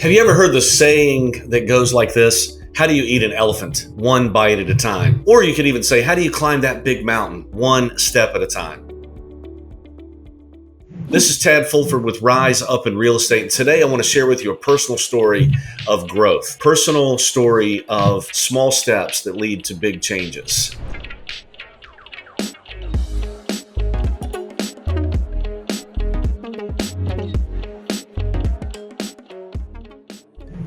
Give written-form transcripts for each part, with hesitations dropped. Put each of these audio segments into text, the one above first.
Have you ever heard the saying that goes like this? How do you eat an elephant? One bite at a time. Or you could even say, how do you climb that big mountain? One step at a time. This is Tad Fulford with Rise Up in Real Estate. And today I want to share with you a personal story of growth, personal story of small steps that lead to big changes.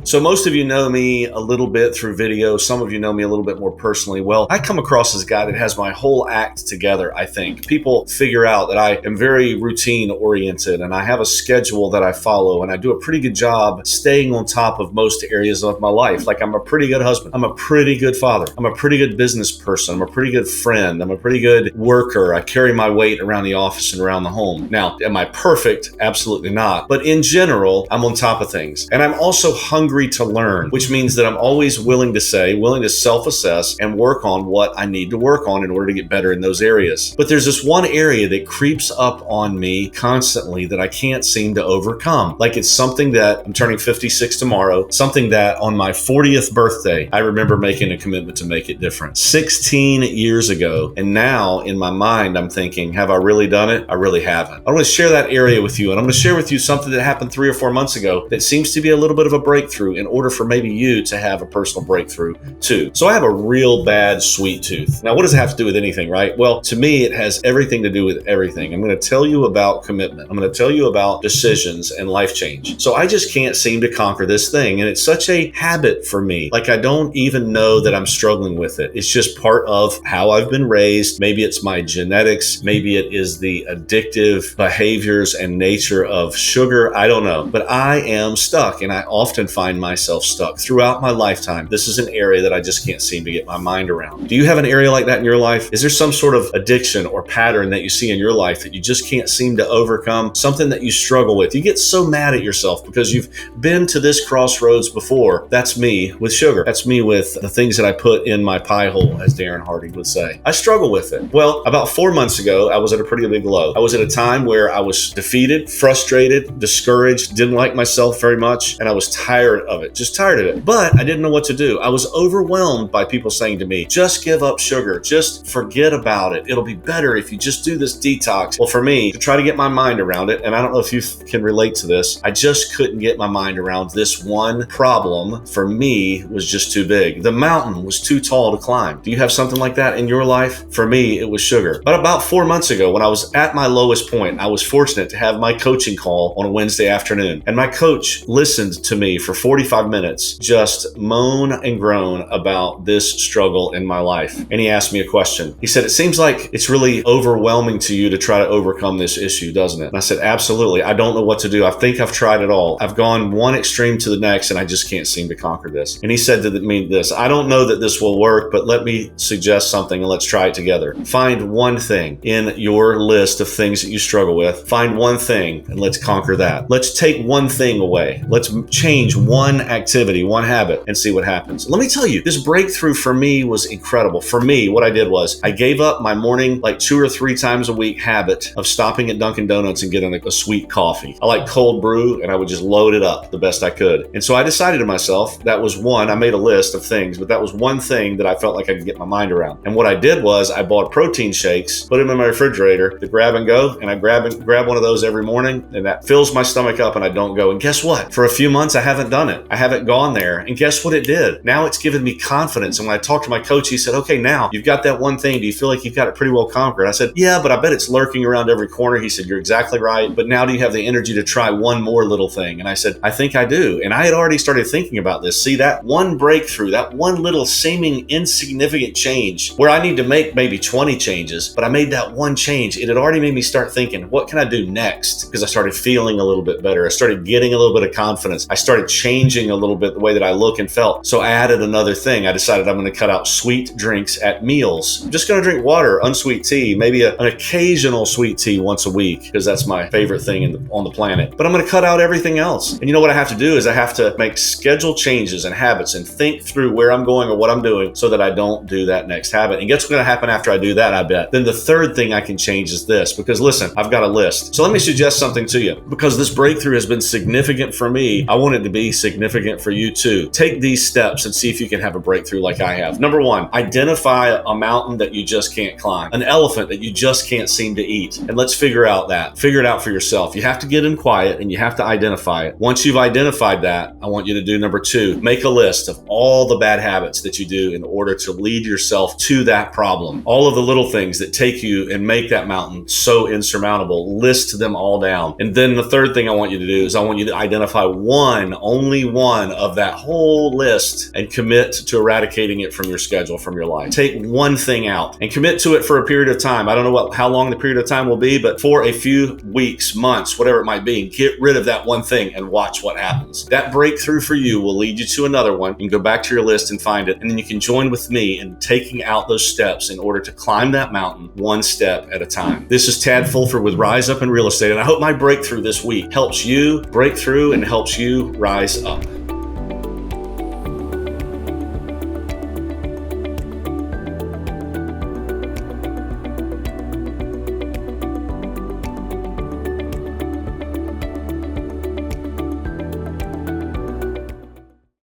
So most of you know me a little bit through video. Some of you know me a little bit more personally. Well, I come across as a guy that has my whole act together, I think. People figure out that I am very routine oriented and I have a schedule that I follow and I do a pretty good job staying on top of most areas of my life. Like I'm a pretty good husband. I'm a pretty good father. I'm a pretty good business person. I'm a pretty good friend. I'm a pretty good worker. I carry my weight around the office and around the home. Now, am I perfect? Absolutely not. But in general, I'm on top of things. And I'm also hungry to learn, which means that I'm always willing to self-assess and work on what I need to work on in order to get better in those areas. But there's this one area that creeps up on me constantly that I can't seem to overcome. Like it's something that I'm turning 56 tomorrow, something that on my 40th birthday, I remember making a commitment to make it different 16 years ago. And now in my mind, I'm thinking, have I really done it? I really haven't. I want to share that area with you. And I'm going to share with you something that happened 3 or 4 months ago that seems to be a little bit of a breakthrough in order for maybe you to have a personal breakthrough too. So I have a real bad sweet tooth. Now, what does it have to do with anything, right? Well, to me, it has everything to do with everything. I'm going to tell you about commitment. I'm going to tell you about decisions and life change. So I just can't seem to conquer this thing. And it's such a habit for me. Like I don't even know that I'm struggling with it. It's just part of how I've been raised. Maybe it's my genetics. Maybe it is the addictive behaviors and nature of sugar. I don't know. But I am stuck and I often find myself stuck throughout my lifetime. This is an area that I just can't seem to get my mind around. Do you have an area like that in your life? Is there some sort of addiction or pattern that you see in your life that you just can't seem to overcome? Something that you struggle with? You get so mad at yourself because you've been to this crossroads before. That's me with sugar. That's me with the things that I put in my pie hole, as Darren Hardy would say. I struggle with it. Well, about 4 months ago, I was at a pretty big low. I was at a time where I was defeated, frustrated, discouraged, didn't like myself very much, and I was tired of it. Just tired of it. But I didn't know what to do. I was overwhelmed by people saying to me, just give up sugar. Just forget about it. It'll be better if you just do this detox. Well, for me, to try to get my mind around it, and I don't know if you can relate to this, I just couldn't get my mind around this one problem. For me, was just too big. The mountain was too tall to climb. Do you have something like that in your life? For me, it was sugar. But about 4 months ago, when I was at my lowest point, I was fortunate to have my coaching call on a Wednesday afternoon. And my coach listened to me for 45 minutes, just moan and groan about this struggle in my life. And he asked me a question. He said, it seems like it's really overwhelming to you to try to overcome this issue, doesn't it? And I said, absolutely. I don't know what to do. I think I've tried it all. I've gone one extreme to the next and I just can't seem to conquer this. And he said to me this, I don't know that this will work, but let me suggest something and let's try it together. Find one thing in your list of things that you struggle with. Find one thing and let's conquer that. Let's take one thing away. Let's change one activity, one habit, and see what happens. Let me tell you, this breakthrough for me was incredible. For me, what I did was I gave up my morning, like 2 or 3 times a week habit of stopping at Dunkin' Donuts and getting a sweet coffee. I like cold brew and I would just load it up the best I could. And so I decided to myself, that was one, I made a list of things, but that was one thing that I felt like I could get my mind around. And what I did was I bought protein shakes, put them in my refrigerator to grab and go, and I grab one of those every morning, and that fills my stomach up and I don't go. And guess what? For a few months, I haven't done it. I haven't gone there. And guess what it did? Now it's given me confidence. And when I talked to my coach, he said, okay, now you've got that one thing. Do you feel like you've got it pretty well conquered? I said, yeah, but I bet it's lurking around every corner. He said, you're exactly right. But now do you have the energy to try one more little thing? And I said, I think I do. And I had already started thinking about this. See, that one breakthrough, that one little seeming insignificant change where I need to make maybe 20 changes, but I made that one change. It had already made me start thinking, what can I do next? Because I started feeling a little bit better. I started getting a little bit of confidence. I started changing a little bit the way that I look and felt. So I added another thing. I decided I'm going to cut out sweet drinks at meals. I'm just going to drink water, unsweet tea, maybe an occasional sweet tea once a week, because that's my favorite thing on the planet. But I'm going to cut out everything else. And you know what I have to do is I have to make schedule changes and habits and think through where I'm going or what I'm doing so that I don't do that next habit. And guess what's going to happen after I do that, I bet? Then the third thing I can change is this, because listen, I've got a list. So let me suggest something to you. Because this breakthrough has been significant for me, I want it to be significant significant for you too. Take these steps and see if you can have a breakthrough like I have. Number one, identify a mountain that you just can't climb, an elephant that you just can't seem to eat. And let's figure it out for yourself. You have to get in quiet and you have to identify it. Once you've identified that, I want you to do number two, make a list of all the bad habits that you do in order to lead yourself to that problem. All of the little things that take you and make that mountain so insurmountable, list them all down. And then the third thing I want you to do is I want you to identify only one of that whole list and commit to eradicating it from your schedule, from your life. Take one thing out and commit to it for a period of time. I don't know how long the period of time will be, but for a few weeks, months, whatever it might be, get rid of that one thing and watch what happens. That breakthrough for you will lead you to another one. You can go back to your list and find it, and then you can join with me in taking out those steps in order to climb that mountain one step at a time. This is Tad Fulford with Rise Up in Real Estate, and I hope my breakthrough this week helps you break through and helps you rise up.